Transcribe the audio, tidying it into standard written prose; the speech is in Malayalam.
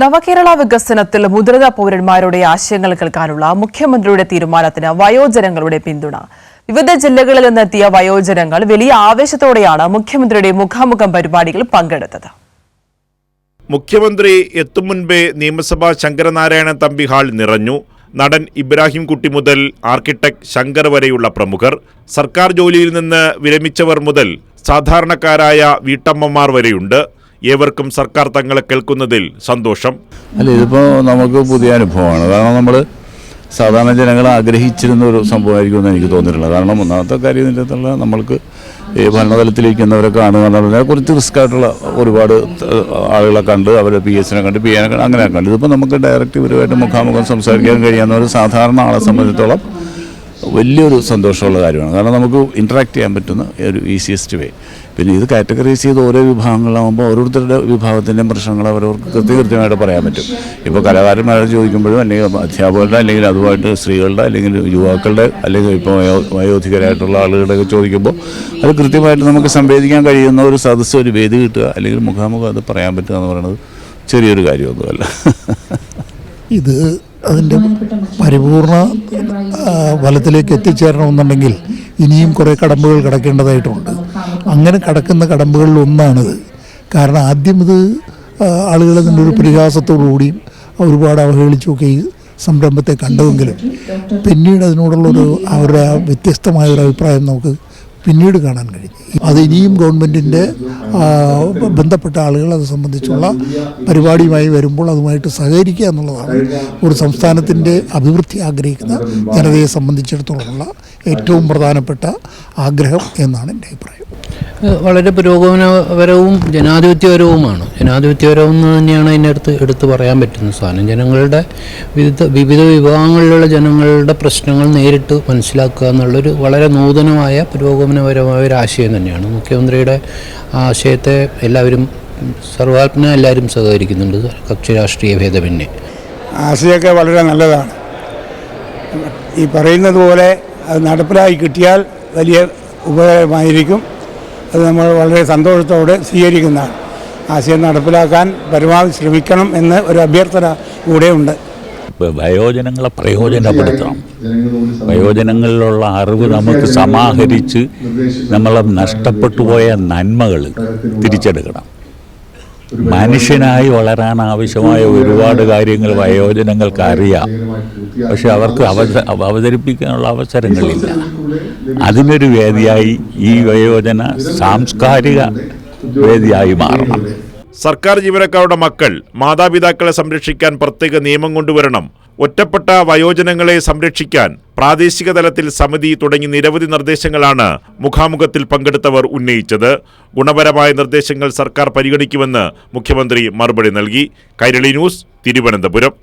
നവകേരള വികസനത്തിൽ മുതിർന്ന പൗരന്മാരുടെ ആശയങ്ങൾ കേൾക്കാനുള്ള മുഖ്യമന്ത്രിയുടെ തീരുമാനത്തിന് വയോജനങ്ങളുടെ പിന്തുണ. വിവിധ ജില്ലകളിൽ നിന്നെത്തിയ വയോജനങ്ങൾ വലിയ ആവേശത്തോടെയാണ് മുഖ്യമന്ത്രിയുടെ മുഖാമുഖം പരിപാടിയിൽ പങ്കെടുത്തത്. മുഖ്യമന്ത്രി എത്തും മുൻപേ നിയമസഭാ ശങ്കരനാരായണൻ തമ്പി ഹാൾ നിറഞ്ഞു. നടൻ ഇബ്രാഹിം കുട്ടി മുതൽ ആർക്കിടെക്ട് ശങ്കർ വരെയുള്ള പ്രമുഖർ, സർക്കാർ ജോലിയിൽ നിന്ന് വിരമിച്ചവർ മുതൽ സാധാരണക്കാരായ വീട്ടമ്മമാർ വരെയുണ്ട്. ഏവർക്കും സർക്കാർ തങ്ങളെ കേൾക്കുന്നതിൽ സന്തോഷം. ഇതിപ്പോൾ നമുക്ക് പുതിയ അനുഭവമാണ്. കാരണം നമ്മൾ സാധാരണ ജനങ്ങൾ ആഗ്രഹിച്ചിരുന്ന ഒരു സംഭവമായിരിക്കുമെന്ന് എനിക്ക് തോന്നിയിട്ടുള്ളത്. കാരണം ഒന്നാമത്തെ കാര്യം ഇതിൻ്റെ നമ്മൾക്ക് ഈ ഭരണതലത്തിലിരിക്കുന്നവരെ കാണുക എന്നുള്ളതിനെ കുറിച്ച് റിസ്ക് ആയിട്ടുള്ള ഒരുപാട് ആളുകളെ കണ്ട് അവരെ PSനെ കണ്ട് PA കണ്ട് അങ്ങനെ കണ്ട് ഇതിപ്പോൾ നമുക്ക് ഡയറക്റ്റ് ഇവരുമായിട്ട് മുഖാമുഖം സംസാരിക്കാൻ കഴിയാവുന്ന ഒരു സാധാരണ ആളെ സംബന്ധിച്ചിടത്തോളം വലിയൊരു സന്തോഷമുള്ള കാര്യമാണ്. കാരണം നമുക്ക് ഇൻട്രാക്ട് ചെയ്യാൻ പറ്റുന്ന ഒരു ഈസിയസ്റ്റ് വേ. പിന്നെ ഇത് കാറ്റഗറൈസ് ചെയ്ത് ഓരോ വിഭാഗങ്ങളാകുമ്പോൾ ഓരോരുത്തരുടെ വിഭാഗത്തിൻ്റെയും പ്രശ്നങ്ങൾ അവരവർക്ക് കൃത്യമായിട്ട് പറയാൻ പറ്റും. ഇപ്പോൾ കലാകാരന്മാരെ ചോദിക്കുമ്പോഴും അല്ലെങ്കിൽ അധ്യാപകരുടെ അല്ലെങ്കിൽ അതുമായിട്ട് സ്ത്രീകളുടെ അല്ലെങ്കിൽ യുവാക്കളുടെ അല്ലെങ്കിൽ ഇപ്പോൾ വയോധികരായിട്ടുള്ള ആളുകളുടെയൊക്കെ ചോദിക്കുമ്പോൾ അത് കൃത്യമായിട്ട് നമുക്ക് സംവേദിക്കാൻ കഴിയുന്ന ഒരു സദസ്സ്, ഒരു വേദി കിട്ടുക അല്ലെങ്കിൽ മുഖാമുഖം അത് പറയാൻ പറ്റുക എന്ന് പറയുന്നത് ചെറിയൊരു കാര്യമൊന്നുമല്ല. ഇത് അതിൻ്റെ പരിപൂർണ ഫലത്തിലേക്ക് എത്തിച്ചേരണമെന്നുണ്ടെങ്കിൽ ഇനിയും കുറേ കടമ്പകൾ കടക്കേണ്ടതായിട്ടുണ്ട്. അങ്ങനെ കടക്കുന്ന കടമ്പകളിൽ ഒന്നാണിത്. കാരണം ആദ്യം ഇത് ആളുകൾ അതിൻ്റെ ഒരു പരിഹാസത്തോടുകൂടിയും ഒരുപാട് അവഹേളിച്ചുമൊക്കെ ഈ സംരംഭത്തെ കണ്ടുവെങ്കിലും പിന്നീട് അതിനോടുള്ളൊരു അവരുടെ വ്യത്യസ്തമായൊരു അഭിപ്രായം നമുക്ക് പിന്നീട് കാണാൻ കഴിഞ്ഞു. അത് ഇനിയും ഗവൺമെൻറ്റിൻ്റെ ബന്ധപ്പെട്ട ആളുകൾ അത് സംബന്ധിച്ചുള്ള പരിപാടിയുമായി വരുമ്പോൾ അതുമായിട്ട് സഹകരിക്കുക എന്നുള്ളതാണ് ഒരു സംസ്ഥാനത്തിൻ്റെ അഭിവൃദ്ധി ആഗ്രഹിക്കുന്ന ജനതയെ സംബന്ധിച്ചിടത്തോളമുള്ള ഏറ്റവും പ്രധാനപ്പെട്ട ആഗ്രഹം എന്നാണ് എൻ്റെ അഭിപ്രായം. വളരെ പുരോഗമനപരവും ജനാധിപത്യപരവുമാണ്. ജനാധിപത്യപരവും എന്ന് തന്നെയാണ് അതിനടുത്ത് എടുത്തു പറയാൻ പറ്റുന്ന സാധനം. ജനങ്ങളുടെ വിവിധ വിഭാഗങ്ങളിലുള്ള ജനങ്ങളുടെ പ്രശ്നങ്ങൾ നേരിട്ട് മനസ്സിലാക്കുക എന്നുള്ളൊരു വളരെ നൂതനമായ പുരോഗമനപരമായ ഒരു ആശയം തന്നെയാണ്. മുഖ്യമന്ത്രിയുടെ ആശയത്തെ എല്ലാവരും സർവാത്മന എല്ലാവരും സഹകരിക്കുന്നുണ്ട്, കക്ഷി രാഷ്ട്രീയ ഭേദമന്യേ. ആശയമൊക്കെ വളരെ നല്ലതാണ്. ഈ പറയുന്നത് പോലെ അത് നടപ്പിലായി കിട്ടിയാൽ വലിയ ഉപകാരമായിരിക്കും. അത് നമ്മൾ വളരെ സന്തോഷത്തോടെ സ്വീകരിക്കുന്നതാണ്. ആശയം നടപ്പിലാക്കാൻ പരമാവധി ശ്രമിക്കണം എന്ന് ഒരു അഭ്യർത്ഥന കൂടെയുണ്ട്. വയോജനങ്ങളെ പ്രയോജനപ്പെടുത്തണം. വയോജനങ്ങളിലുള്ള അറിവ് നമുക്ക് സമാഹരിച്ച് നമ്മളെ നഷ്ടപ്പെട്ടു പോയ നന്മകൾ തിരിച്ചെടുക്കണം. മനുഷ്യനായി വളരാൻ ആവശ്യമായ ഒരുപാട് കാര്യങ്ങൾ വയോജനങ്ങൾക്ക് അറിയാം, പക്ഷെ അവർക്ക് അവതരിപ്പിക്കാനുള്ള അവസരങ്ങളില്ല. അതിനൊരു വേദിയായി ഈ വയോജന സാംസ്കാരിക വേദിയായി മാറണം. സർക്കാർ ജീവനക്കാരുടെ മക്കൾ മാതാപിതാക്കളെ സംരക്ഷിക്കാൻ പ്രത്യേക നിയമം കൊണ്ടുവരണം. ഒറ്റപ്പെട്ട വയോജനങ്ങളെ സംരക്ഷിക്കാൻ പ്രാദേശിക തലത്തിൽ സമിതി തുടങ്ങി നിരവധി നിർദ്ദേശങ്ങളാണ് മുഖാമുഖത്തിൽ പങ്കെടുത്തവർ ഉന്നയിച്ചത്. ഗുണപരമായ നിർദ്ദേശങ്ങൾ സർക്കാർ പരിഗണിക്കുമെന്ന് മുഖ്യമന്ത്രി മറുപടി നൽകി. കൈരളി ന്യൂസ്, തിരുവനന്തപുരം.